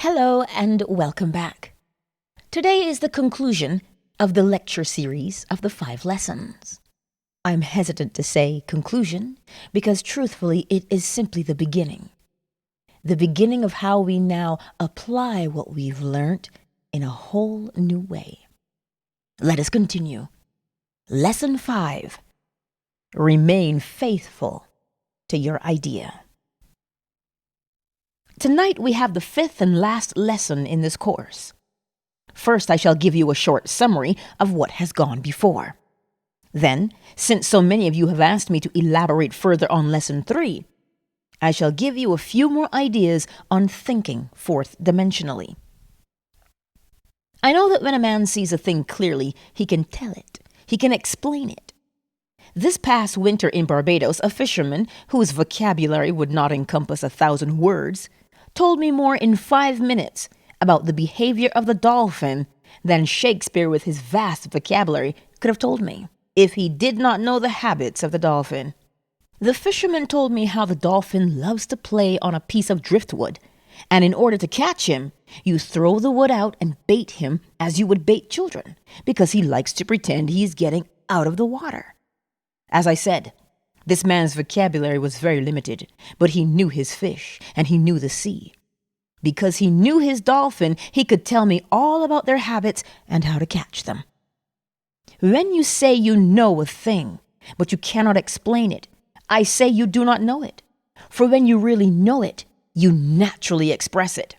Hello and welcome back. Today is the conclusion of the lecture series of the 5 lessons. I'm hesitant to say conclusion because truthfully it is simply the beginning. The beginning of how we now apply what we've learnt in a whole new way. Let us continue. Lesson 5. Remain faithful to your idea. Tonight we have the 5th and last lesson in this course. First, I shall give you a short summary of what has gone before. Then, since so many of you have asked me to elaborate further on Lesson 3, I shall give you a few more ideas on thinking fourth-dimensionally. I know that when a man sees a thing clearly, he can tell it. He can explain it. This past winter in Barbados, a fisherman, whose vocabulary would not encompass 1,000 words, told me more in 5 minutes about the behavior of the dolphin than Shakespeare with his vast vocabulary could have told me, if he did not know the habits of the dolphin. The fisherman told me how the dolphin loves to play on a piece of driftwood, and in order to catch him, you throw the wood out and bait him as you would bait children, because he likes to pretend he is getting out of the water. As I said, this man's vocabulary was very limited, but he knew his fish, and he knew the sea. Because he knew his dolphin, he could tell me all about their habits and how to catch them. When you say you know a thing, but you cannot explain it, I say you do not know it. For when you really know it, you naturally express it.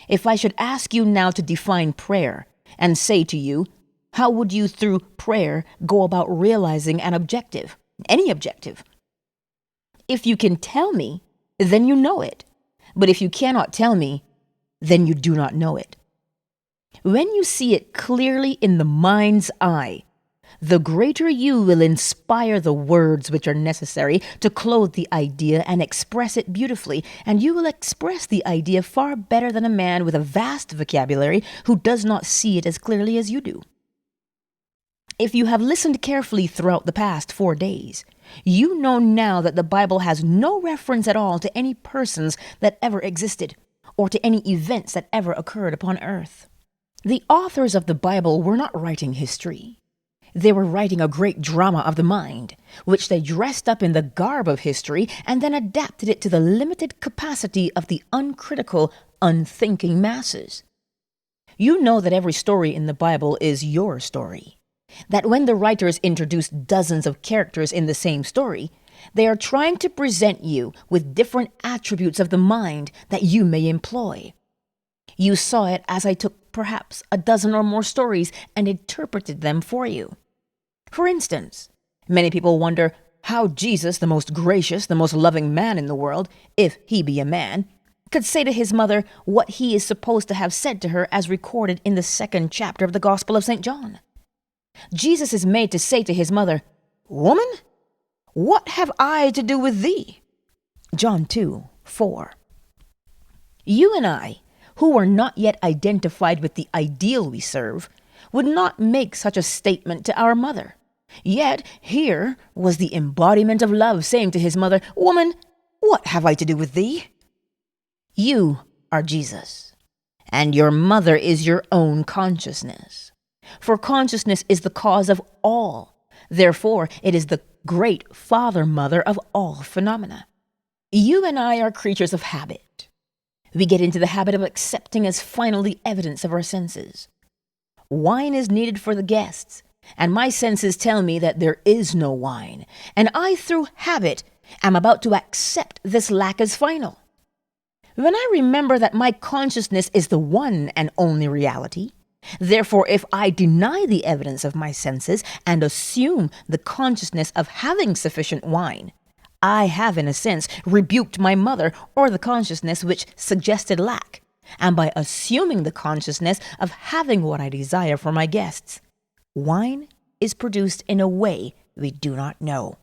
If I should ask you now to define prayer, and say to you, how would you through prayer go about realizing an objective? Any objective. If you can tell me, then you know it. But if you cannot tell me, then you do not know it. When you see it clearly in the mind's eye, the greater you will inspire the words which are necessary to clothe the idea and express it beautifully, and you will express the idea far better than a man with a vast vocabulary who does not see it as clearly as you do. If you have listened carefully throughout the past 4 days, you know now that the Bible has no reference at all to any persons that ever existed, or to any events that ever occurred upon earth. The authors of the Bible were not writing history. They were writing a great drama of the mind, which they dressed up in the garb of history and then adapted it to the limited capacity of the uncritical, unthinking masses. You know that every story in the Bible is your story. That when the writers introduce dozens of characters in the same story, they are trying to present you with different attributes of the mind that you may employ. You saw it as I took perhaps a dozen or more stories and interpreted them for you. For instance, many people wonder how Jesus, the most gracious, the most loving man in the world, if he be a man, could say to his mother what he is supposed to have said to her as recorded in the 2nd chapter of the Gospel of St. John. Jesus is made to say to his mother, "Woman, what have I to do with thee?" John 2:4. You and I, who are not yet identified with the ideal we serve, would not make such a statement to our mother. Yet here was the embodiment of love saying to his mother, "Woman, what have I to do with thee?" You are Jesus, and your mother is your own consciousness. For consciousness is the cause of all. Therefore, it is the great father-mother of all phenomena. You and I are creatures of habit. We get into the habit of accepting as final the evidence of our senses. Wine is needed for the guests, and my senses tell me that there is no wine, and I, through habit, am about to accept this lack as final. When I remember that my consciousness is the one and only reality, therefore, if I deny the evidence of my senses and assume the consciousness of having sufficient wine, I have, in a sense, rebuked my mother or the consciousness which suggested lack, and by assuming the consciousness of having what I desire for my guests, wine is produced in a way we do not know.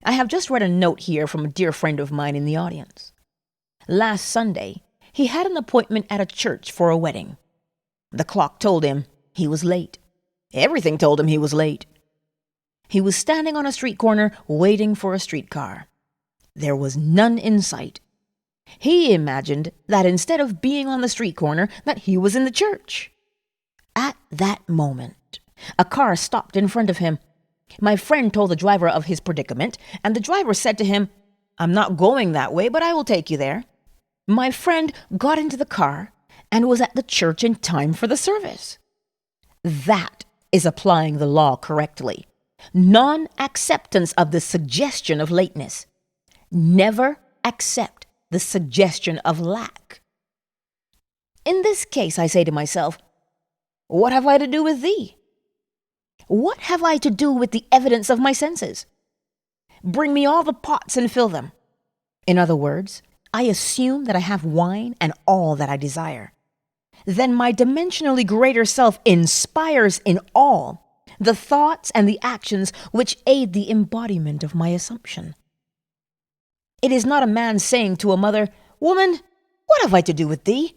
I have just read a note here from a dear friend of mine in the audience. Last Sunday, he had an appointment at a church for a wedding. The clock told him he was late. Everything told him he was late. He was standing on a street corner waiting for a streetcar. There was none in sight. He imagined that instead of being on the street corner, that he was in the church. At that moment, a car stopped in front of him. My friend told the driver of his predicament, and the driver said to him, "I'm not going that way, but I will take you there." My friend got into the car and was at the church in time for the service. That is applying the law correctly. Non-acceptance of the suggestion of lateness. Never accept the suggestion of lack. In this case, I say to myself, what have I to do with thee? What have I to do with the evidence of my senses? Bring me all the pots and fill them. In other words, I assume that I have wine and all that I desire. Then my dimensionally greater self inspires in all the thoughts and the actions which aid the embodiment of my assumption. It is not a man saying to a mother, "Woman, what have I to do with thee?"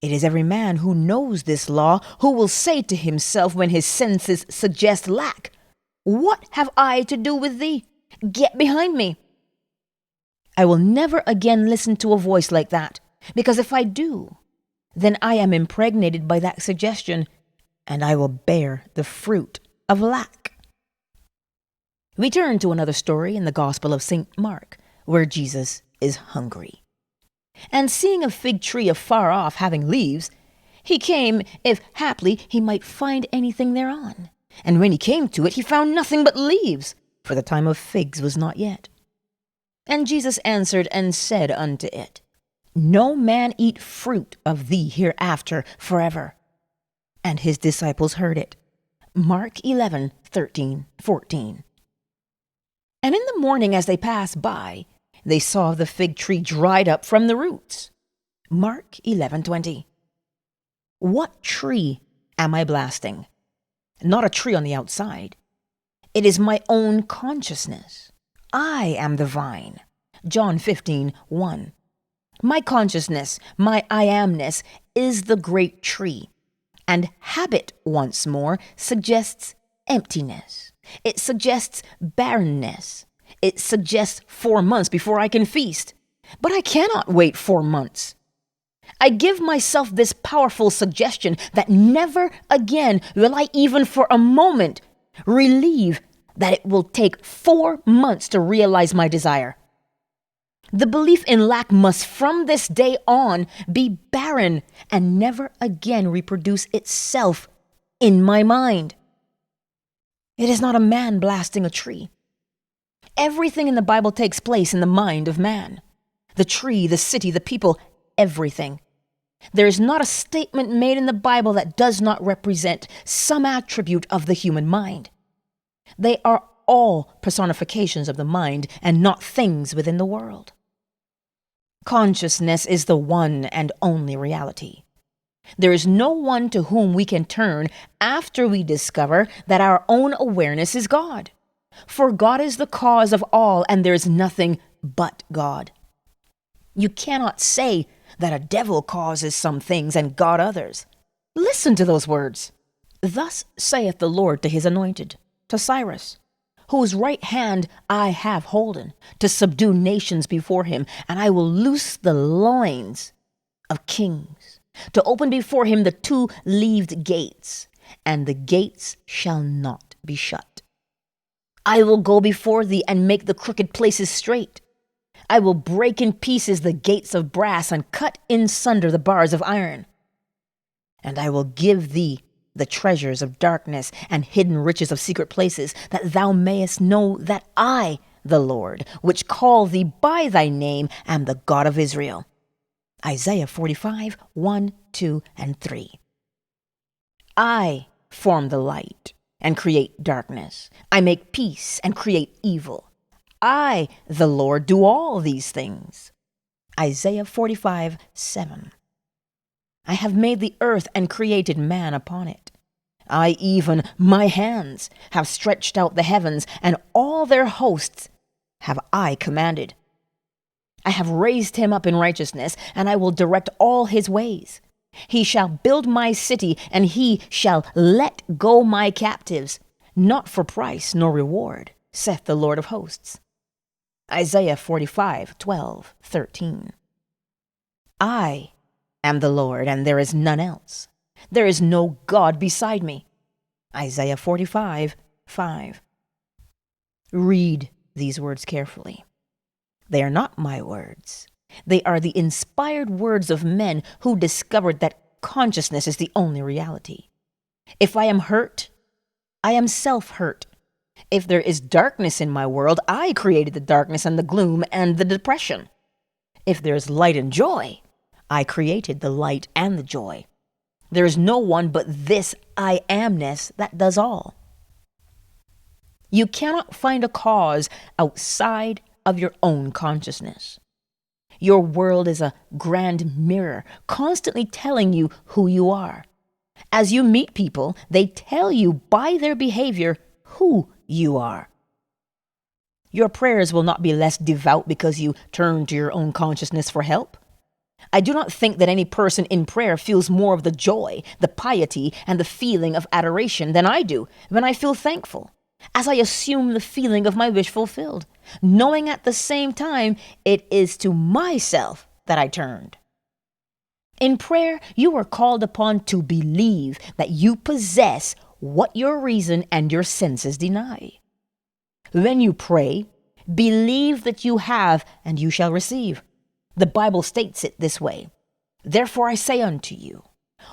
It is every man who knows this law who will say to himself when his senses suggest lack, "What have I to do with thee? Get behind me." I will never again listen to a voice like that, because if I do, then I am impregnated by that suggestion, and I will bear the fruit of lack. We turn to another story in the Gospel of St. Mark, where Jesus is hungry. And seeing a fig tree afar off having leaves, he came, if haply he might find anything thereon. And when he came to it, he found nothing but leaves, for the time of figs was not yet. And Jesus answered and said unto it, No man eat fruit of thee hereafter forever. And his disciples heard it. Mark 11:13-14. And in the morning as they passed by, they saw the fig tree dried up from the roots. Mark 11:20. What tree am I blasting? Not a tree on the outside. It is my own consciousness. I am the vine. John 15:1. My consciousness, my I amness, is the great tree. And habit, once more, suggests emptiness. It suggests barrenness. It suggests 4 months before I can feast. But I cannot wait 4 months. I give myself this powerful suggestion that never again will I even for a moment relieve that it will take 4 months to realize my desire. The belief in lack must from this day on be barren and never again reproduce itself in my mind. It is not a man blasting a tree. Everything in the Bible takes place in the mind of man. The tree, the city, the people, everything. There is not a statement made in the Bible that does not represent some attribute of the human mind. They are all personifications of the mind and not things within the world. Consciousness is the one and only reality. There is no one to whom we can turn after we discover that our own awareness is God. For God is the cause of all, and there is nothing but God. You cannot say that a devil causes some things and God others. Listen to those words. Thus saith the Lord to his anointed, to Cyrus, whose right hand I have holden, to subdue nations before him, and I will loose the loins of kings, to open before him the 2-leaved gates, and the gates shall not be shut. I will go before thee and make the crooked places straight. I will break in pieces the gates of brass and cut in sunder the bars of iron. And I will give thee the treasures of darkness and hidden riches of secret places, that thou mayest know that I, the Lord, which call thee by thy name, am the God of Israel. Isaiah 45:1, 2, and 3. I form the light and create darkness. I make peace and create evil. I, the Lord, do all these things. Isaiah 45:7. I have made the earth and created man upon it. I even, my hands, have stretched out the heavens, and all their hosts have I commanded. I have raised him up in righteousness, and I will direct all his ways. He shall build my city, and he shall let go my captives, not for price nor reward, saith the Lord of hosts. Isaiah 45:12, 13. I am the Lord, and there is none else. There is no God beside me. Isaiah 45:5. Read these words carefully. They are not my words. They are the inspired words of men who discovered that consciousness is the only reality. If I am hurt, I am self-hurt. If there is darkness in my world, I created the darkness and the gloom and the depression. If there is light and joy, I created the light and the joy. There is no one but this I amness that does all. You cannot find a cause outside of your own consciousness. Your world is a grand mirror, constantly telling you who you are. As you meet people, they tell you by their behavior who you are. Your prayers will not be less devout because you turn to your own consciousness for help. I do not think that any person in prayer feels more of the joy, the piety, and the feeling of adoration than I do when I feel thankful, as I assume the feeling of my wish fulfilled, knowing at the same time it is to myself that I turned. In prayer, you are called upon to believe that you possess what your reason and your senses deny. When you pray, believe that you have and you shall receive. The Bible states it this way: Therefore I say unto you,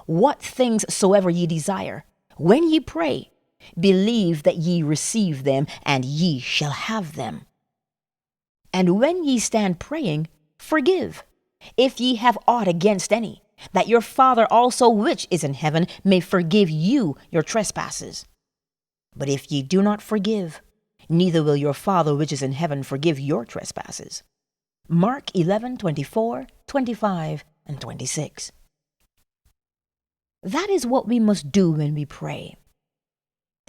what things soever ye desire, when ye pray, believe that ye receive them, and ye shall have them. And when ye stand praying, forgive, if ye have aught against any, that your Father also which is in heaven may forgive you your trespasses. But if ye do not forgive, neither will your Father which is in heaven forgive your trespasses. Mark 11:24, 25, and 26. That is what we must do when we pray.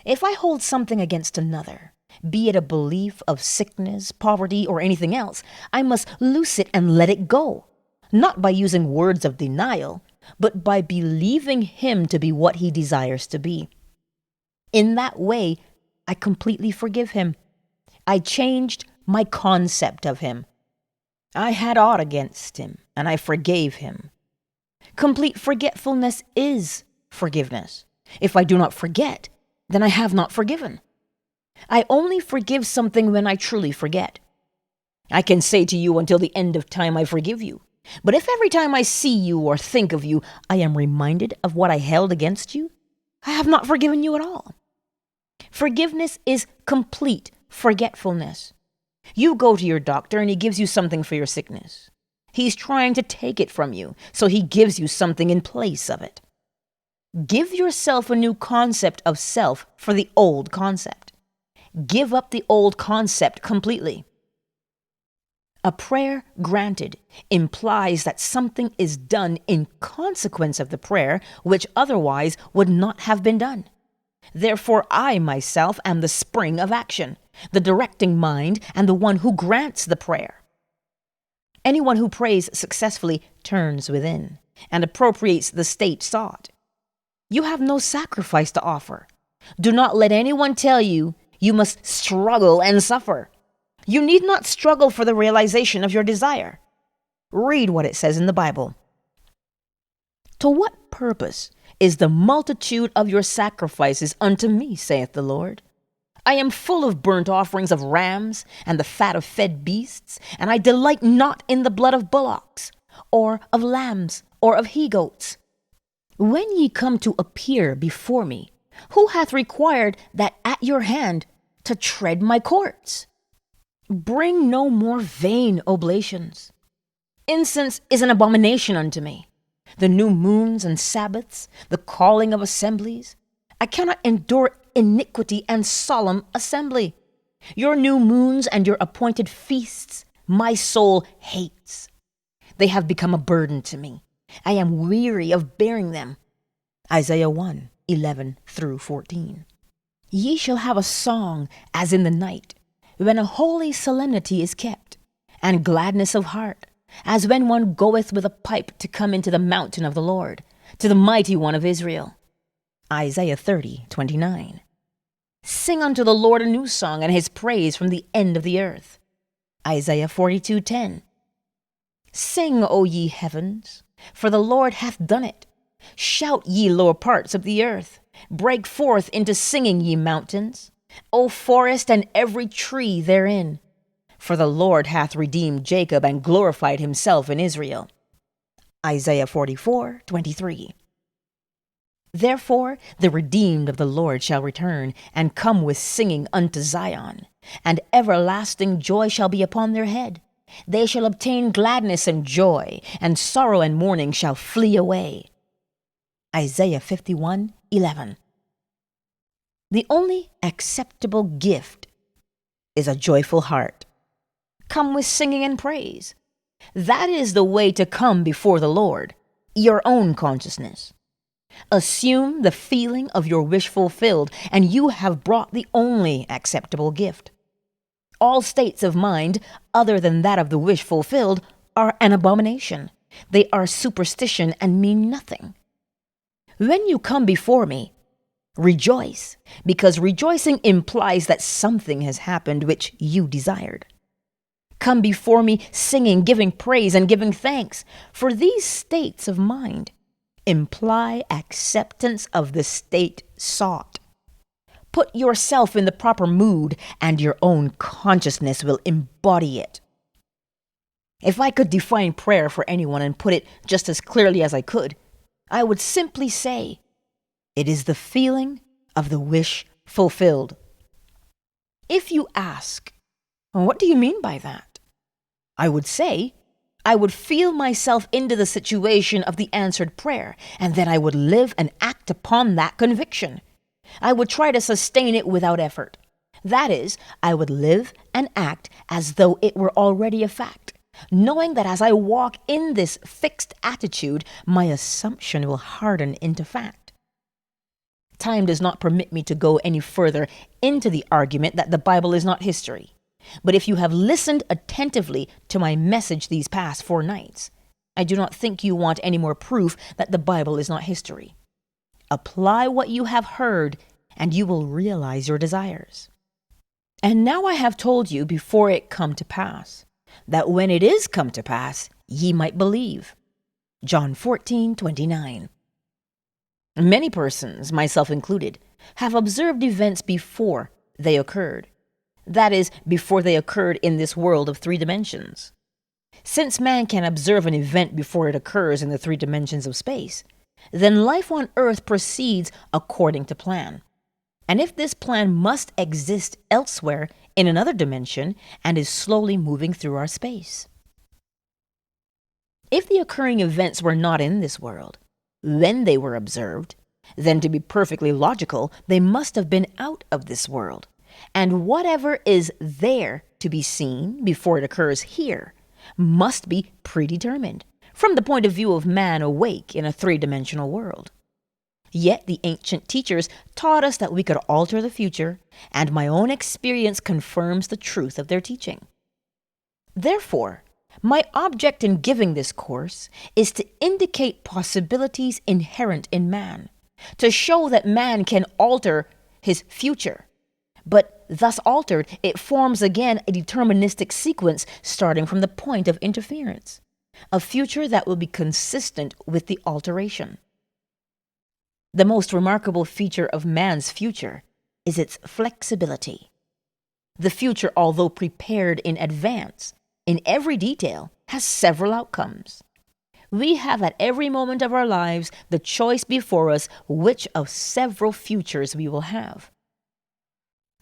If I hold something against another, be it a belief of sickness, poverty, or anything else, I must loose it and let it go, not by using words of denial, but by believing him to be what he desires to be. In that way, I completely forgive him. I changed my concept of him. I had aught against him, and I forgave him. Complete forgetfulness is forgiveness. If I do not forget, then I have not forgiven. I only forgive something when I truly forget. I can say to you until the end of time, I forgive you. But if every time I see you or think of you, I am reminded of what I held against you, I have not forgiven you at all. Forgiveness is complete forgetfulness. You go to your doctor and he gives you something for your sickness. He's trying to take it from you, so he gives you something in place of it. Give yourself a new concept of self for the old concept. Give up the old concept completely. A prayer granted implies that something is done in consequence of the prayer, which otherwise would not have been done. Therefore, I myself am the spring of action, the directing mind, and the one who grants the prayer. Anyone who prays successfully turns within and appropriates the state sought. You have no sacrifice to offer. Do not let anyone tell you you must struggle and suffer. You need not struggle for the realization of your desire. Read what it says in the Bible. To what purpose is the multitude of your sacrifices unto me, saith the Lord? I am full of burnt offerings of rams and the fat of fed beasts, and I delight not in the blood of bullocks, or of lambs, or of he-goats. When ye come to appear before me, who hath required that at your hand to tread my courts? Bring no more vain oblations. Incense is an abomination unto me. The new moons and Sabbaths, the calling of assemblies. I cannot endure iniquity and solemn assembly. Your new moons and your appointed feasts my soul hates. They have become a burden to me. I am weary of bearing them. Isaiah 1:11 through 14. Ye shall have a song as in the night, when a holy solemnity is kept, and gladness of heart, as when one goeth with a pipe to come into the mountain of the Lord, to the mighty one of Israel. Isaiah 30:29. Sing unto the Lord a new song, and his praise from the end of the earth. Isaiah 42:10. Sing, O ye heavens, for the Lord hath done it. Shout, ye lower parts of the earth. Break forth into singing, ye mountains. O forest and every tree therein. For the Lord hath redeemed Jacob and glorified himself in Israel. Isaiah 44:23. Therefore the redeemed of the Lord shall return, and come with singing unto Zion, and everlasting joy shall be upon their head. They shall obtain gladness and joy, and sorrow and mourning shall flee away. Isaiah 51:11. The only acceptable gift is a joyful heart. Come with singing and praise. That is the way to come before the Lord, your own consciousness. Assume the feeling of your wish fulfilled, and you have brought the only acceptable gift. All states of mind, other than that of the wish fulfilled, are an abomination. They are superstition and mean nothing. When you come before me, rejoice, because rejoicing implies that something has happened which you desired. Come before me singing, giving praise, and giving thanks, for these states of mind imply acceptance of the state sought. Put yourself in the proper mood, and your own consciousness will embody it. If I could define prayer for anyone and put it just as clearly as I could, I would simply say, it is the feeling of the wish fulfilled. If you ask, what do you mean by that? I would say, I would feel myself into the situation of the answered prayer, and then I would live and act upon that conviction. I would try to sustain it without effort. That is, I would live and act as though it were already a fact, knowing that as I walk in this fixed attitude, my assumption will harden into fact. Time does not permit me to go any further into the argument that the Bible is not history. But if you have listened attentively to my message these past 4 nights, I do not think you want any more proof that the Bible is not history. Apply what you have heard, and you will realize your desires. And now I have told you before it come to pass, that when it is come to pass, ye might believe. John 14:29. Many persons, myself included, have observed events before they occurred. That is, before they occurred in this world of 3 dimensions. Since man can observe an event before it occurs in the 3 dimensions of space, then life on earth proceeds according to plan. And if this plan must exist elsewhere in another dimension and is slowly moving through our space. If the occurring events were not in this world, when they were observed, then to be perfectly logical, they must have been out of this world. And whatever is there to be seen before it occurs here must be predetermined from the point of view of man awake in a 3-dimensional world. Yet the ancient teachers taught us that we could alter the future, and my own experience confirms the truth of their teaching. Therefore, my object in giving this course is to indicate possibilities inherent in man, to show that man can alter his future. But thus altered, it forms again a deterministic sequence starting from the point of interference, a future that will be consistent with the alteration. The most remarkable feature of man's future is its flexibility. The future, although prepared in advance, in every detail, has several outcomes. We have at every moment of our lives the choice before us which of several futures we will have.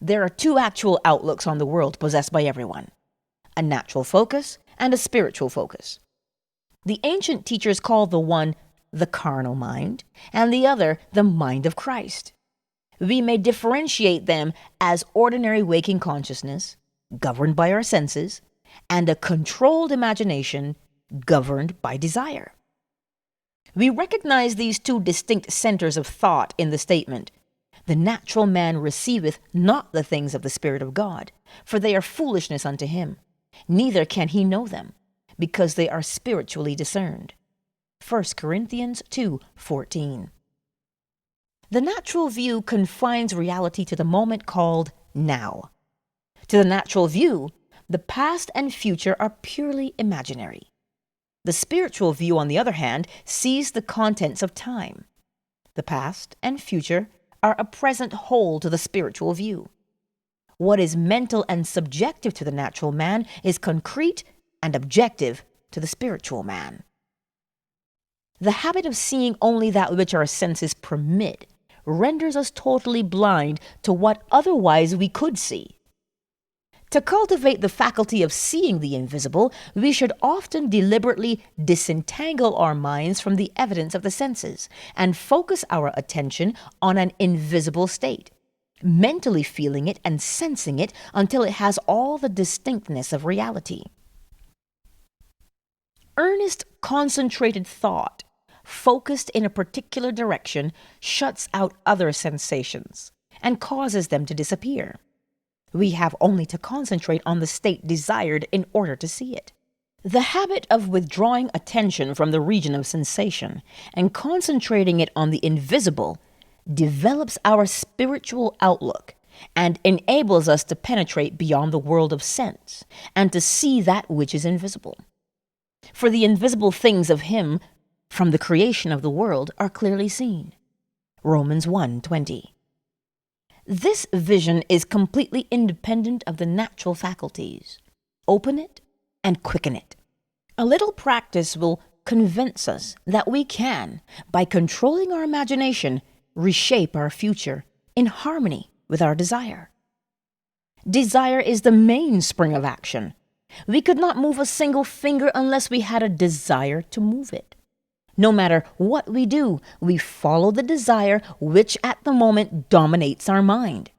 There are 2 actual outlooks on the world possessed by everyone, a natural focus and a spiritual focus. The ancient teachers called the one the carnal mind and the other the mind of Christ. We may differentiate them as ordinary waking consciousness, governed by our senses, and a controlled imagination governed by desire. We recognize these 2 distinct centers of thought in the statement, the natural man receiveth not the things of the Spirit of God, for they are foolishness unto him. Neither can he know them, because they are spiritually discerned. 1 Corinthians 2:14. The natural view confines reality to the moment called now. To the natural view, the past and future are purely imaginary. The spiritual view, on the other hand, sees the contents of time. The past and future are a present whole to the spiritual view. What is mental and subjective to the natural man is concrete and objective to the spiritual man. The habit of seeing only that which our senses permit renders us totally blind to what otherwise we could see. To cultivate the faculty of seeing the invisible, we should often deliberately disentangle our minds from the evidence of the senses and focus our attention on an invisible state, mentally feeling it and sensing it until it has all the distinctness of reality. Earnest, concentrated thought, focused in a particular direction, shuts out other sensations and causes them to disappear. We have only to concentrate on the state desired in order to see it. The habit of withdrawing attention from the region of sensation and concentrating it on the invisible develops our spiritual outlook and enables us to penetrate beyond the world of sense and to see that which is invisible. For the invisible things of Him from the creation of the world are clearly seen. Romans 1:20. This vision is completely independent of the natural faculties. Open it and quicken it. A little practice will convince us that we can, by controlling our imagination, reshape our future in harmony with our desire. Desire is the mainspring of action. We could not move a single finger unless we had a desire to move it. No matter what we do, we follow the desire which at the moment dominates our mind.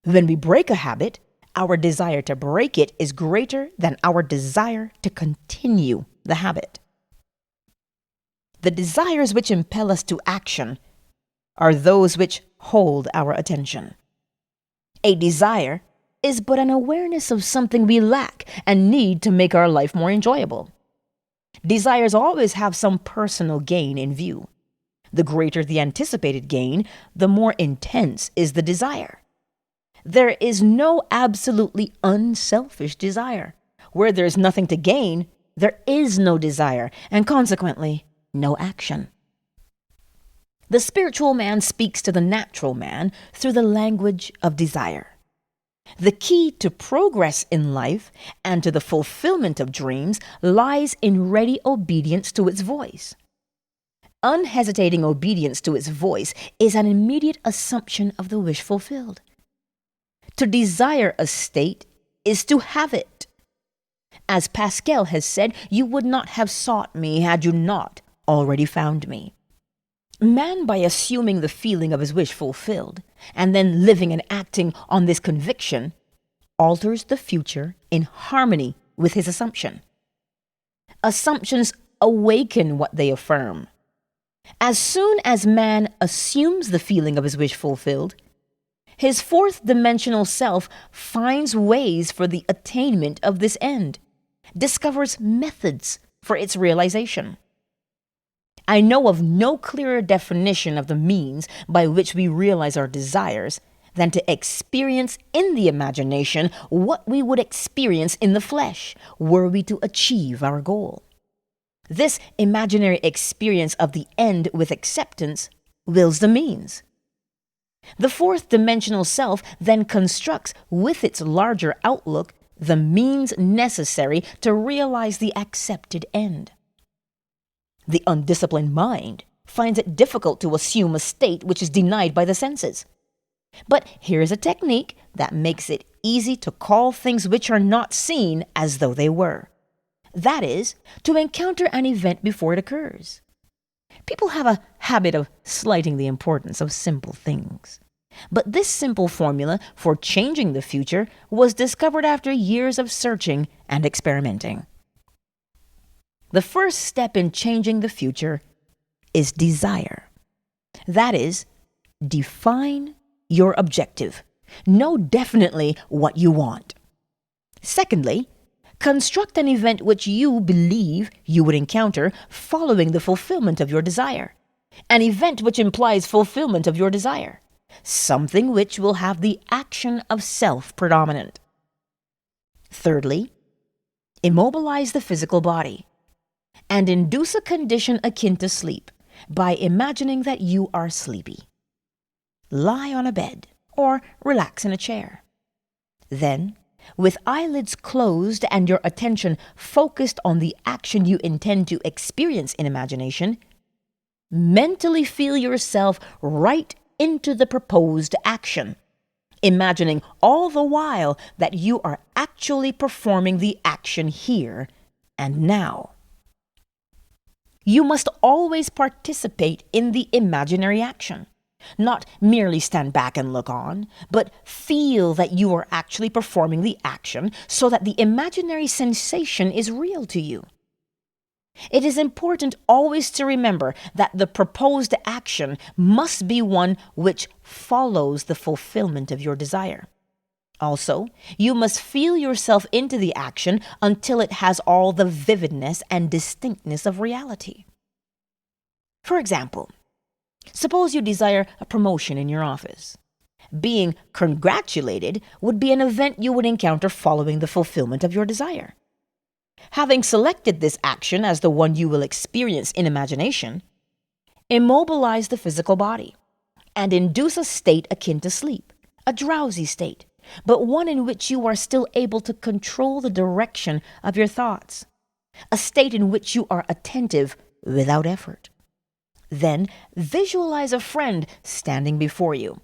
When we break a habit, our desire to break it is greater than our desire to continue the habit. The desires which impel us to action are those which hold our attention. A desire is but an awareness of something we lack and need to make our life more enjoyable. Desires always have some personal gain in view. The greater the anticipated gain, the more intense is the desire. There is no absolutely unselfish desire. Where there is nothing to gain, there is no desire, and consequently, no action. The spiritual man speaks to the natural man through the language of desire. The key to progress in life and to the fulfillment of dreams lies in ready obedience to its voice. Unhesitating obedience to its voice is an immediate assumption of the wish fulfilled. To desire a state is to have it. As Pascal has said, you would not have sought me had you not already found me. Man, by assuming the feeling of his wish fulfilled, and then living and acting on this conviction, alters the future in harmony with his assumption. Assumptions awaken what they affirm. As soon as man assumes the feeling of his wish fulfilled, his fourth dimensional self finds ways for the attainment of this end, discovers methods for its realization. I know of no clearer definition of the means by which we realize our desires than to experience in the imagination what we would experience in the flesh were we to achieve our goal. This imaginary experience of the end with acceptance wills the means. The fourth dimensional self then constructs with its larger outlook the means necessary to realize the accepted end. The undisciplined mind finds it difficult to assume a state which is denied by the senses. But here is a technique that makes it easy to call things which are not seen as though they were. That is, to encounter an event before it occurs. People have a habit of slighting the importance of simple things. But this simple formula for changing the future was discovered after years of searching and experimenting. The first step in changing the future is desire. That is, define your objective. Know definitely what you want. Secondly, construct an event which you believe you would encounter following the fulfillment of your desire. An event which implies fulfillment of your desire. Something which will have the action of self predominant. Thirdly, immobilize the physical body. and induce a condition akin to sleep by imagining that you are sleepy. Lie on a bed or relax in a chair. Then, with eyelids closed and your attention focused on the action you intend to experience in imagination, mentally feel yourself right into the proposed action, imagining all the while that you are actually performing the action here and now. You must always participate in the imaginary action. Not merely stand back and look on, but feel that you are actually performing the action so that the imaginary sensation is real to you. It is important always to remember that the proposed action must be one which follows the fulfillment of your desire. Also, you must feel yourself into the action until it has all the vividness and distinctness of reality. For example, suppose you desire a promotion in your office. Being congratulated would be an event you would encounter following the fulfillment of your desire. Having selected this action as the one you will experience in imagination, immobilize the physical body and induce a state akin to sleep, a drowsy state, but one in which you are still able to control the direction of your thoughts, a state in which you are attentive without effort. Then visualize a friend standing before you.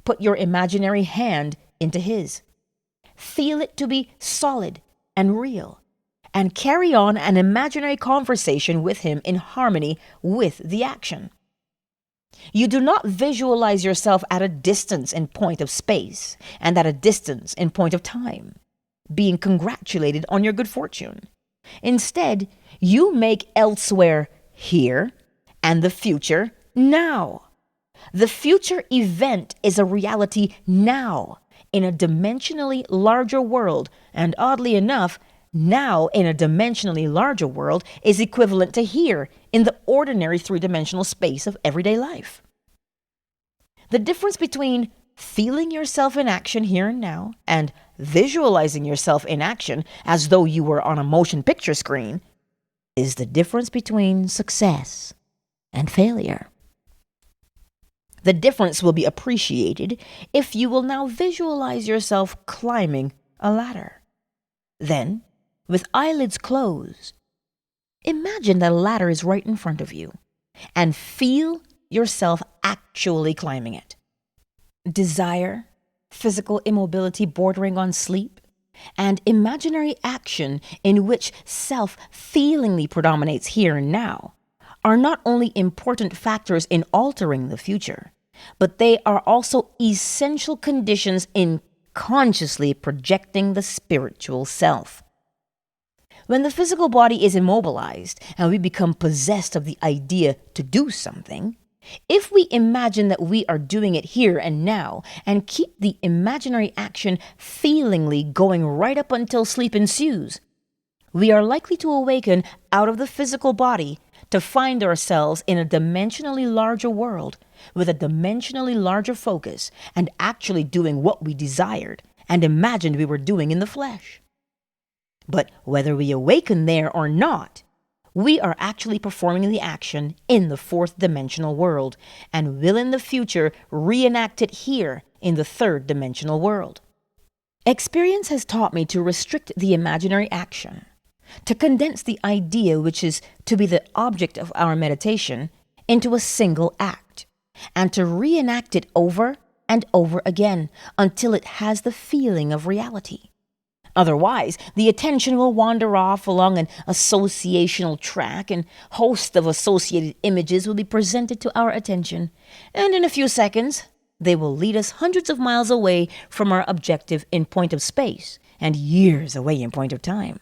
Put your imaginary hand into his. Feel it to be solid and real, and carry on an imaginary conversation with him in harmony with the action. You do not visualize yourself at a distance in point of space and at a distance in point of time, being congratulated on your good fortune. Instead, you make elsewhere here and the future now. The future event is a reality now in a dimensionally larger world, and oddly enough, now in a dimensionally larger world is equivalent to here in the ordinary three-dimensional space of everyday life. The difference between feeling yourself in action here and now and visualizing yourself in action as though you were on a motion picture screen is the difference between success and failure. The difference will be appreciated if you will now visualize yourself climbing a ladder. Then, with eyelids closed, imagine that a ladder is right in front of you and feel yourself actually climbing it. Desire, physical immobility bordering on sleep, and imaginary action in which self feelingly predominates here and now are not only important factors in altering the future, but they are also essential conditions in consciously projecting the spiritual self. When the physical body is immobilized and we become possessed of the idea to do something, if we imagine that we are doing it here and now and keep the imaginary action feelingly going right up until sleep ensues, we are likely to awaken out of the physical body to find ourselves in a dimensionally larger world with a dimensionally larger focus and actually doing what we desired and imagined we were doing in the flesh. But whether we awaken there or not, we are actually performing the action in the fourth dimensional world and will in the future reenact it here in the third dimensional world. Experience has taught me to restrict the imaginary action, to condense the idea which is to be the object of our meditation into a single act, and to reenact it over and over again until it has the feeling of reality. Otherwise, the attention will wander off along an associational track and a host of associated images will be presented to our attention, and in a few seconds, they will lead us hundreds of miles away from our objective in point of space and years away in point of time.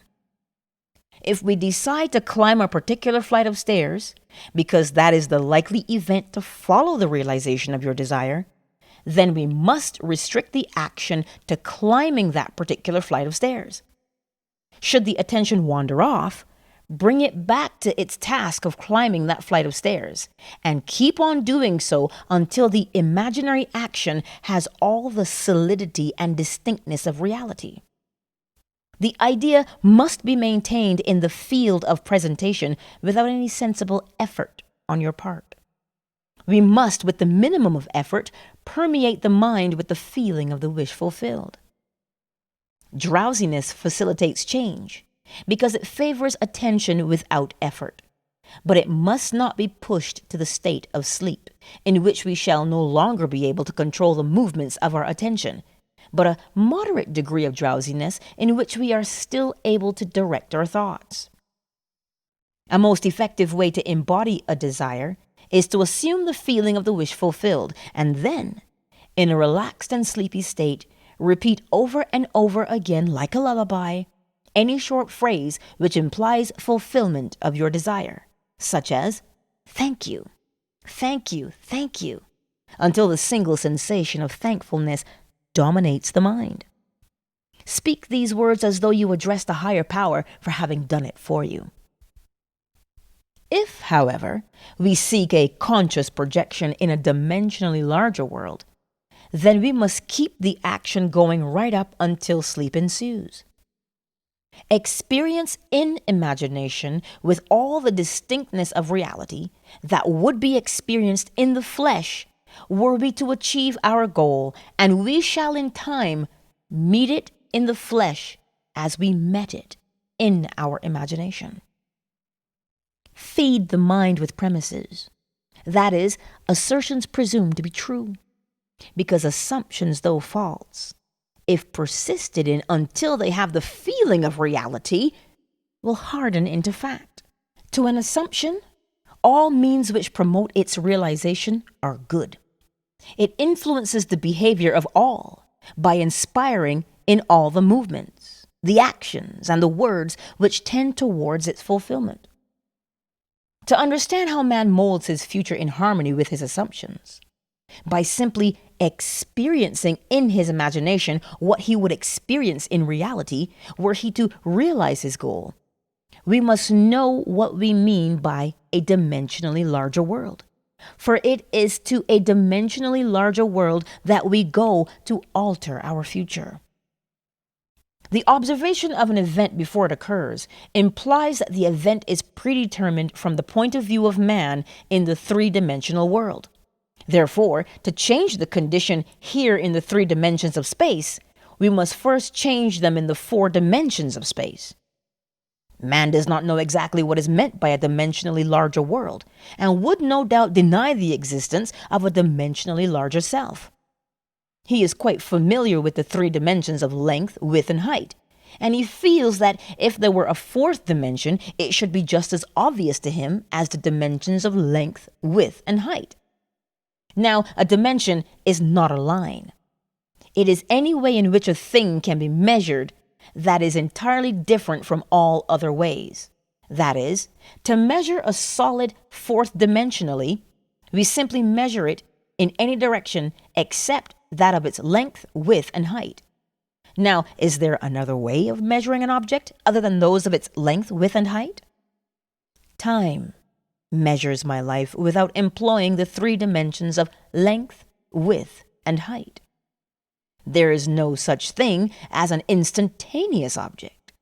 If we decide to climb a particular flight of stairs, because that is the likely event to follow the realization of your desire, then we must restrict the action to climbing that particular flight of stairs. Should the attention wander off, bring it back to its task of climbing that flight of stairs, and keep on doing so until the imaginary action has all the solidity and distinctness of reality. The idea must be maintained in the field of presentation without any sensible effort on your part. We must, with the minimum of effort, permeate the mind with the feeling of the wish fulfilled. Drowsiness facilitates change because it favors attention without effort. But it must not be pushed to the state of sleep, in which we shall no longer be able to control the movements of our attention, but a moderate degree of drowsiness in which we are still able to direct our thoughts. A most effective way to embody a desire is to assume the feeling of the wish fulfilled, and then, in a relaxed and sleepy state, repeat over and over again, like a lullaby, any short phrase which implies fulfillment of your desire, such as, "Thank you, thank you, thank you," until the single sensation of thankfulness dominates the mind. Speak these words as though you addressed a higher power for having done it for you. If, however, we seek a conscious projection in a dimensionally larger world, then we must keep the action going right up until sleep ensues. Experience in imagination with all the distinctness of reality that would be experienced in the flesh were we to achieve our goal, and we shall in time meet it in the flesh as we met it in our imagination. Feed the mind with premises, that is, assertions presumed to be true, because assumptions, though false, if persisted in until they have the feeling of reality, will harden into fact. To an assumption, all means which promote its realization are good. It influences the behavior of all by inspiring in all the movements, the actions, and the words which tend towards its fulfillment. To understand how man molds his future in harmony with his assumptions, by simply experiencing in his imagination what he would experience in reality were he to realize his goal, we must know what we mean by a dimensionally larger world. For it is to a dimensionally larger world that we go to alter our future. The observation of an event before it occurs implies that the event is predetermined from the point of view of man in the three-dimensional world. Therefore, to change the condition here in the 3 dimensions of space, we must first change them in the 4 dimensions of space. Man does not know exactly what is meant by a dimensionally larger world, and would no doubt deny the existence of a dimensionally larger self. He is quite familiar with the 3 dimensions of length, width, and height, and he feels that if there were a 4th dimension, it should be just as obvious to him as the dimensions of length, width, and height. Now, a dimension is not a line. It is any way in which a thing can be measured that is entirely different from all other ways. That is, to measure a solid 4th dimensionally, we simply measure it in any direction except that of its length, width, and height. Now, is there another way of measuring an object other than those of its length, width, and height? Time measures my life without employing the 3 dimensions of length, width, and height. There is no such thing as an instantaneous object.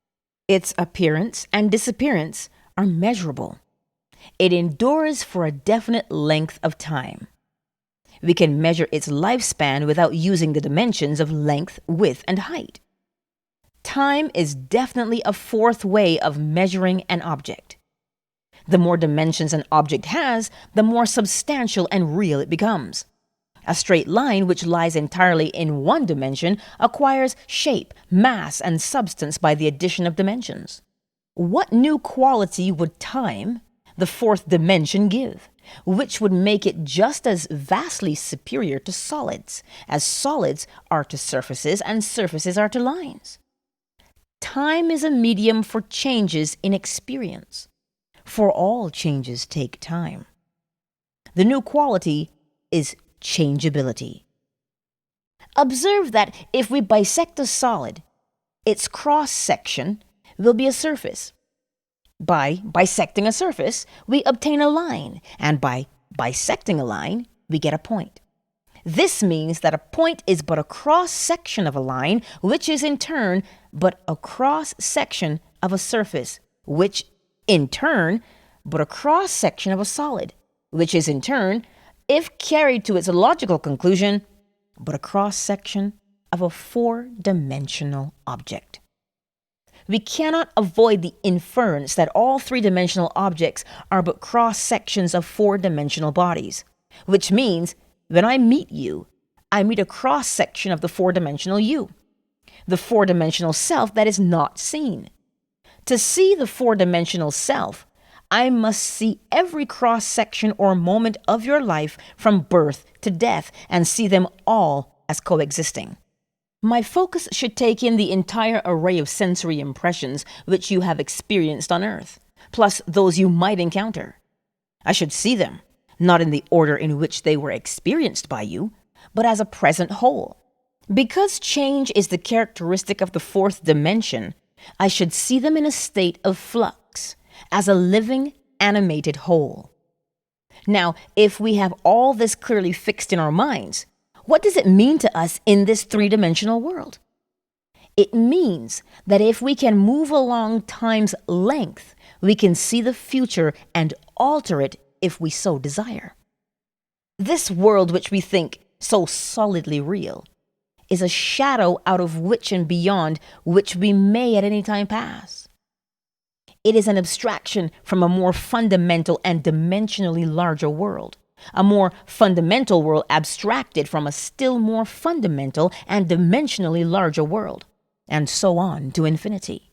Its appearance and disappearance are measurable. It endures for a definite length of time. We can measure its lifespan without using the dimensions of length, width, and height. Time is definitely a 4th way of measuring an object. The more dimensions an object has, the more substantial and real it becomes. A straight line which lies entirely in 1 dimension acquires shape, mass, and substance by the addition of dimensions. What new quality would time, the 4th dimension, give, which would make it just as vastly superior to solids, as solids are to surfaces and surfaces are to lines? Time is a medium for changes in experience, for all changes take time. The new quality is changeability. Observe that if we bisect a solid, its cross-section will be a surface. By bisecting a surface, we obtain a line, and by bisecting a line, we get a point. This means that a point is but a cross-section of a line, which is in turn but a cross-section of a surface, which in turn but a cross-section of a solid, which is in turn, if carried to its logical conclusion, but a cross-section of a four-dimensional object. We cannot avoid the inference that all three-dimensional objects are but cross-sections of four-dimensional bodies, which means when I meet you, I meet a cross-section of the four-dimensional you, the four-dimensional self that is not seen. To see the four-dimensional self, I must see every cross-section or moment of your life from birth to death and see them all as coexisting. My focus should take in the entire array of sensory impressions which you have experienced on earth, plus those you might encounter. I should see them, not in the order in which they were experienced by you, but as a present whole. Because change is the characteristic of the fourth dimension, I should see them in a state of flux, as a living, animated whole. Now, if we have all this clearly fixed in our minds, what does it mean to us in this three-dimensional world? It means that if we can move along time's length, we can see the future and alter it if we so desire. This world which we think so solidly real is a shadow out of which and beyond which we may at any time pass. It is an abstraction from a more fundamental and dimensionally larger world, a more fundamental world abstracted from a still more fundamental and dimensionally larger world, and so on to infinity.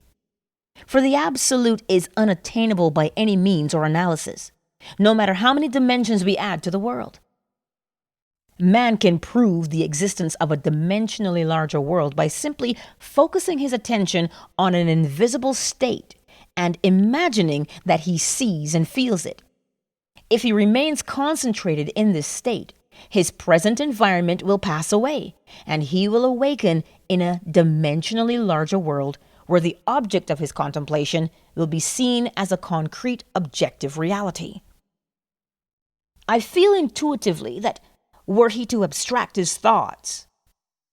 For the absolute is unattainable by any means or analysis, no matter how many dimensions we add to the world. Man can prove the existence of a dimensionally larger world by simply focusing his attention on an invisible state and imagining that he sees and feels it. If he remains concentrated in this state, his present environment will pass away, and he will awaken in a dimensionally larger world where the object of his contemplation will be seen as a concrete objective reality. I feel intuitively that were he to abstract his thoughts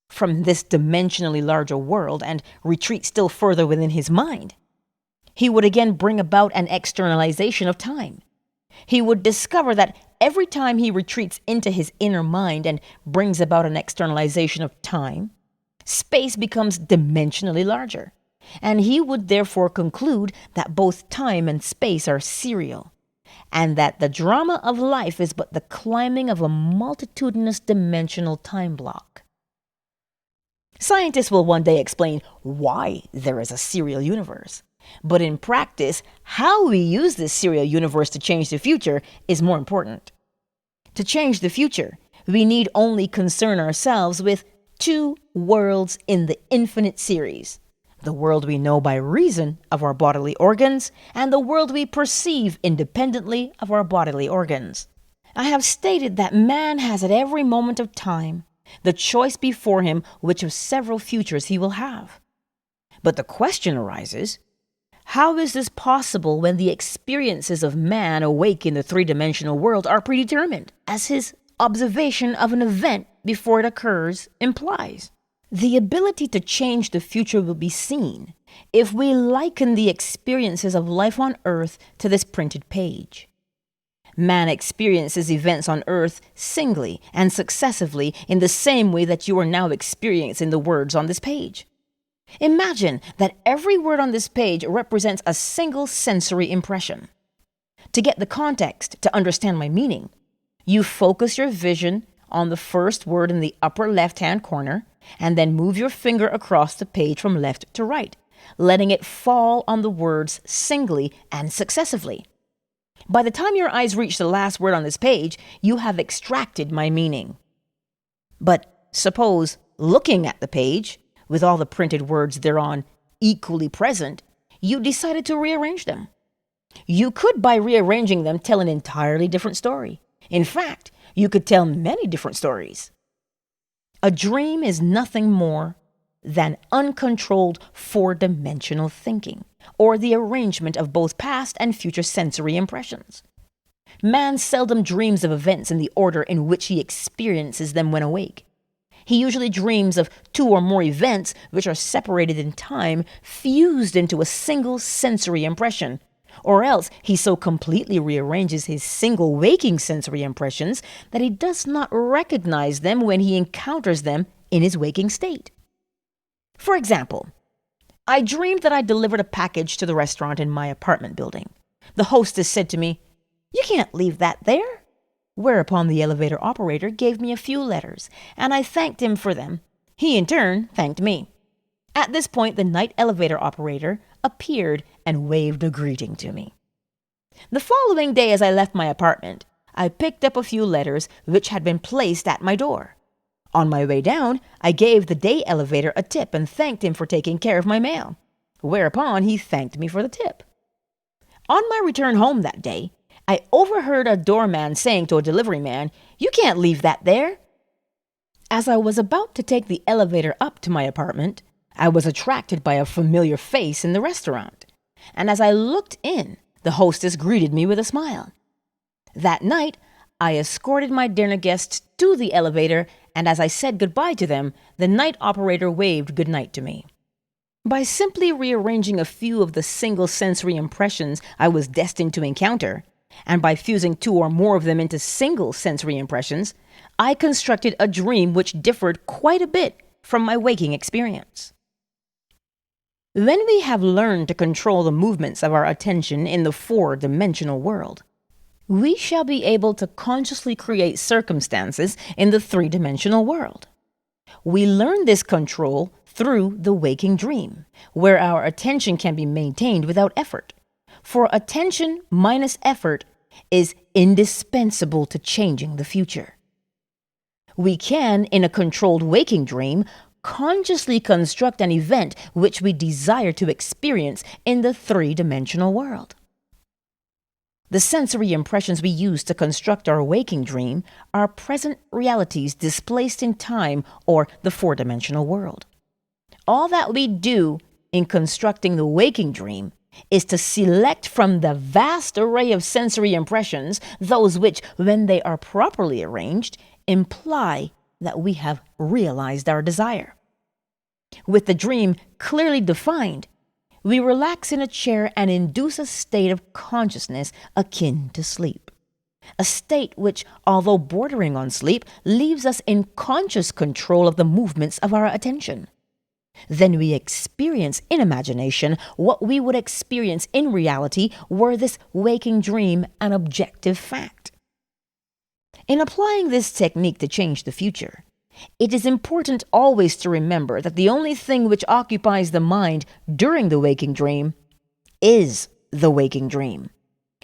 from this dimensionally larger world and retreat still further within his mind, he would again bring about an externalization of time. He would discover that every time he retreats into his inner mind and brings about an externalization of time, space becomes dimensionally larger, and he would therefore conclude that both time and space are serial, and that the drama of life is but the climbing of a multitudinous dimensional time block. Scientists will one day explain why there is a serial universe. But in practice, how we use this serial universe to change the future is more important. To change the future, we need only concern ourselves with two worlds in the infinite series: the world we know by reason of our bodily organs and the world we perceive independently of our bodily organs. I have stated that man has at every moment of time the choice before him which of several futures he will have. But the question arises, how is this possible when the experiences of man awake in the three-dimensional world are predetermined, as his observation of an event before it occurs implies? The ability to change the future will be seen if we liken the experiences of life on earth to this printed page. Man experiences events on earth singly and successively in the same way that you are now experiencing the words on this page. Imagine that every word on this page represents a single sensory impression. To get the context, to understand my meaning, you focus your vision on the first word in the upper left-hand corner and then move your finger across the page from left to right, letting it fall on the words singly and successively. By the time your eyes reach the last word on this page, you have extracted my meaning. But suppose, looking at the page, with all the printed words thereon equally present, you decided to rearrange them. You could, by rearranging them, tell an entirely different story. In fact, you could tell many different stories. A dream is nothing more than uncontrolled four-dimensional thinking, or the arrangement of both past and future sensory impressions. Man seldom dreams of events in the order in which he experiences them when awake. He usually dreams of two or more events which are separated in time, fused into a single sensory impression. Or else he so completely rearranges his single waking sensory impressions that he does not recognize them when he encounters them in his waking state. For example, I dreamed that I delivered a package to the restaurant in my apartment building. The hostess said to me, "You can't leave that there." Whereupon the elevator operator gave me a few letters, and I thanked him for them. He in turn thanked me. At this point, the night elevator operator appeared and waved a greeting to me. The following day, as I left my apartment, I picked up a few letters which had been placed at my door. On my way down, I gave the day elevator a tip and thanked him for taking care of my mail, whereupon he thanked me for the tip. On my return home that day, I overheard a doorman saying to a delivery man, "You can't leave that there." As I was about to take the elevator up to my apartment, I was attracted by a familiar face in the restaurant, and as I looked in, the hostess greeted me with a smile. That night, I escorted my dinner guests to the elevator, and as I said goodbye to them, the night operator waved goodnight to me. By simply rearranging a few of the single sensory impressions I was destined to encounter, and by fusing two or more of them into single sensory impressions, I constructed a dream which differed quite a bit from my waking experience. When we have learned to control the movements of our attention in the four-dimensional world, we shall be able to consciously create circumstances in the three-dimensional world. We learn this control through the waking dream, where our attention can be maintained without effort. For attention minus effort is indispensable to changing the future. We can, in a controlled waking dream, consciously construct an event which we desire to experience in the three-dimensional world. The sensory impressions we use to construct our waking dream are present realities displaced in time or the four-dimensional world. All that we do in constructing the waking dream is to select from the vast array of sensory impressions those which, when they are properly arranged, imply that we have realized our desire. With the dream clearly defined, we relax in a chair and induce a state of consciousness akin to sleep. A state which, although bordering on sleep, leaves us in conscious control of the movements of our attention. Then we experience in imagination what we would experience in reality were this waking dream an objective fact. In applying this technique to change the future, it is important always to remember that the only thing which occupies the mind during the waking dream is the waking dream,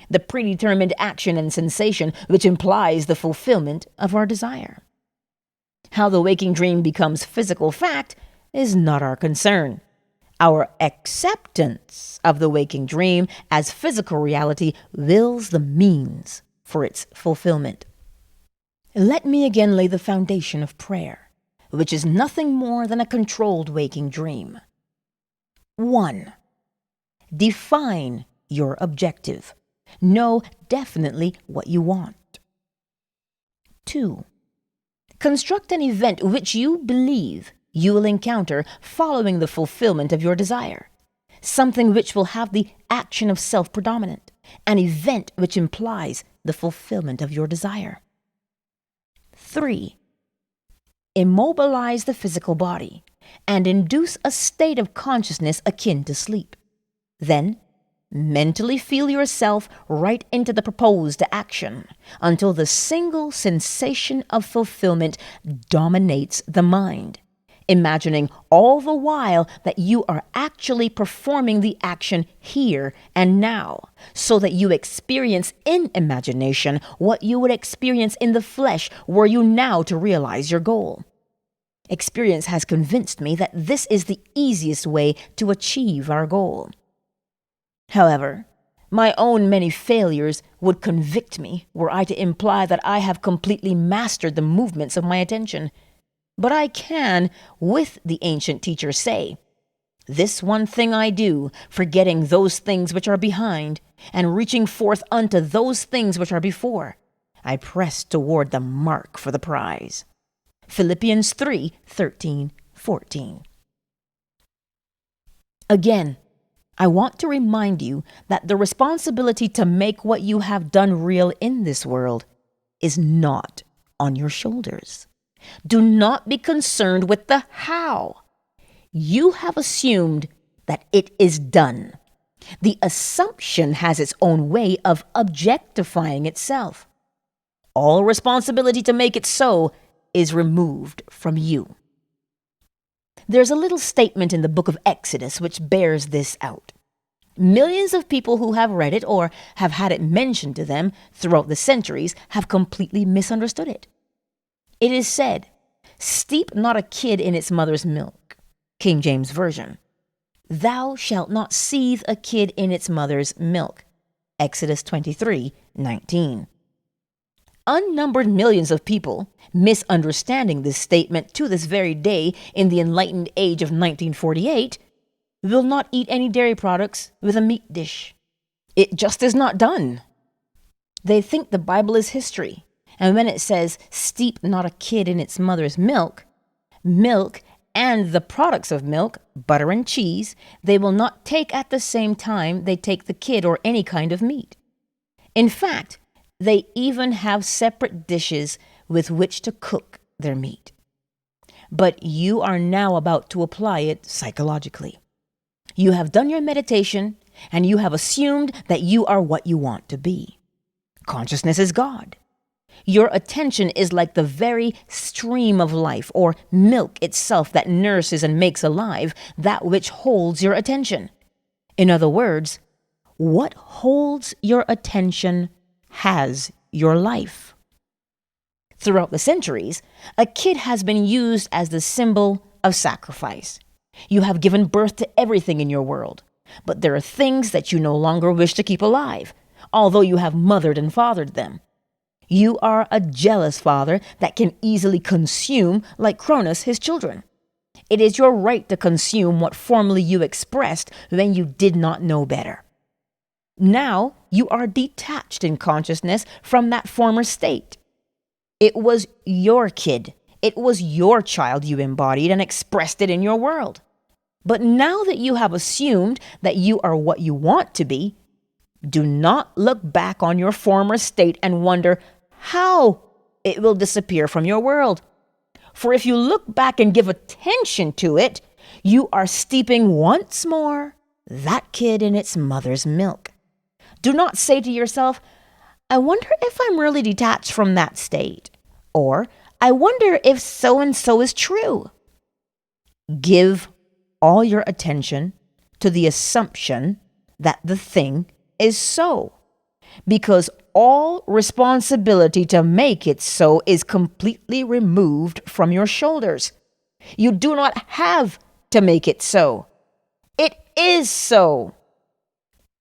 the predetermined action and sensation which implies the fulfillment of our desire. How the waking dream becomes physical fact is not our concern. Our acceptance of the waking dream as physical reality wills the means for its fulfillment. Let me again lay the foundation of prayer, which is nothing more than a controlled waking dream. 1. Define your objective. Know definitely what you want. 2. Construct an event which you believe you will encounter following the fulfillment of your desire. Something which will have the action of self predominant. An event which implies the fulfillment of your desire. 3. Immobilize the physical body and induce a state of consciousness akin to sleep. Then, mentally feel yourself right into the proposed action until the single sensation of fulfillment dominates the mind, imagining all the while that you are actually performing the action here and now, so that you experience in imagination what you would experience in the flesh were you now to realize your goal. Experience has convinced me that this is the easiest way to achieve our goal. However, my own many failures would convict me were I to imply that I have completely mastered the movements of my attention. But I can, with the ancient teacher, say, This one thing I do, forgetting those things which are behind, and reaching forth unto those things which are before. I press toward the mark for the prize. Philippians 3:13-14. Again, I want to remind you that the responsibility to make what you have done real in this world is not on your shoulders. Do not be concerned with the how. You have assumed that it is done. The assumption has its own way of objectifying itself. All responsibility to make it so is removed from you. There's a little statement in the book of Exodus which bears this out. Millions of people who have read it or have had it mentioned to them throughout the centuries have completely misunderstood it. It is said, "Steep not a kid in its mother's milk." King James Version. "Thou shalt not seethe a kid in its mother's milk." Exodus 23:19. Unnumbered millions of people, misunderstanding this statement to this very day in the enlightened age of 1948, will not eat any dairy products with a meat dish. It just is not done. They think the Bible is history, and when it says, "Steep not a kid in its mother's milk," milk and the products of milk, butter and cheese, they will not take at the same time they take the kid or any kind of meat. In fact, they even have separate dishes with which to cook their meat. But you are now about to apply it psychologically. You have done your meditation, and you have assumed that you are what you want to be. Consciousness is God. Your attention is like the very stream of life, or milk itself that nurses and makes alive that which holds your attention. In other words, what holds your attention has your life. Throughout the centuries, a kid has been used as the symbol of sacrifice. You have given birth to everything in your world, but there are things that you no longer wish to keep alive, although you have mothered and fathered them. You are a jealous father that can easily consume, like Cronus, his children. It is your right to consume what formerly you expressed when you did not know better. Now you are detached in consciousness from that former state. It was your kid. It was your child you embodied and expressed it in your world. But now that you have assumed that you are what you want to be, do not look back on your former state and wonder how it will disappear from your world. For if you look back and give attention to it, you are steeping once more that kid in its mother's milk. Do not say to yourself, "I wonder if I'm really detached from that state," or "I wonder if so-and-so is true." Give all your attention to the assumption that the thing is so, because all responsibility to make it so is completely removed from your shoulders. You do not have to make it so. It is so.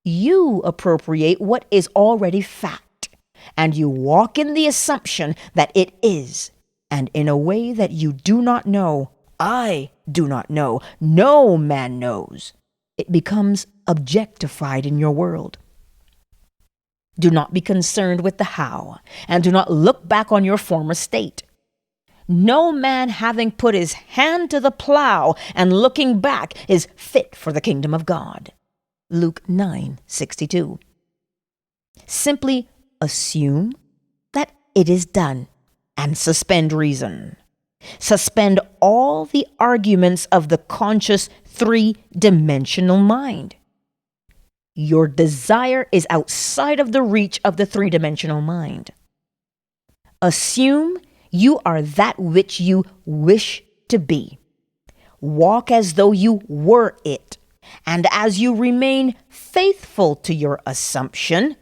You appropriate what is already fact, and you walk in the assumption that it is, and in a way that you do not know, I do not know, no man knows. It becomes objectified in your world. Do not be concerned with the how, and do not look back on your former state. No man having put his hand to the plow and looking back is fit for the kingdom of God. Luke 9:62. Simply assume that it is done and suspend reason. Suspend all the arguments of the conscious three-dimensional mind. Your desire is outside of the reach of the three-dimensional mind. Assume you are that which you wish to be. Walk as though you were it. And as you remain faithful to your assumption,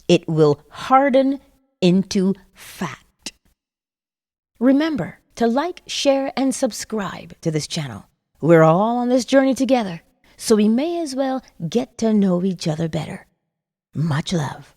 it will harden into fact. Remember to like, share, and subscribe to this channel. We're all on this journey together, so we may as well get to know each other better. Much love.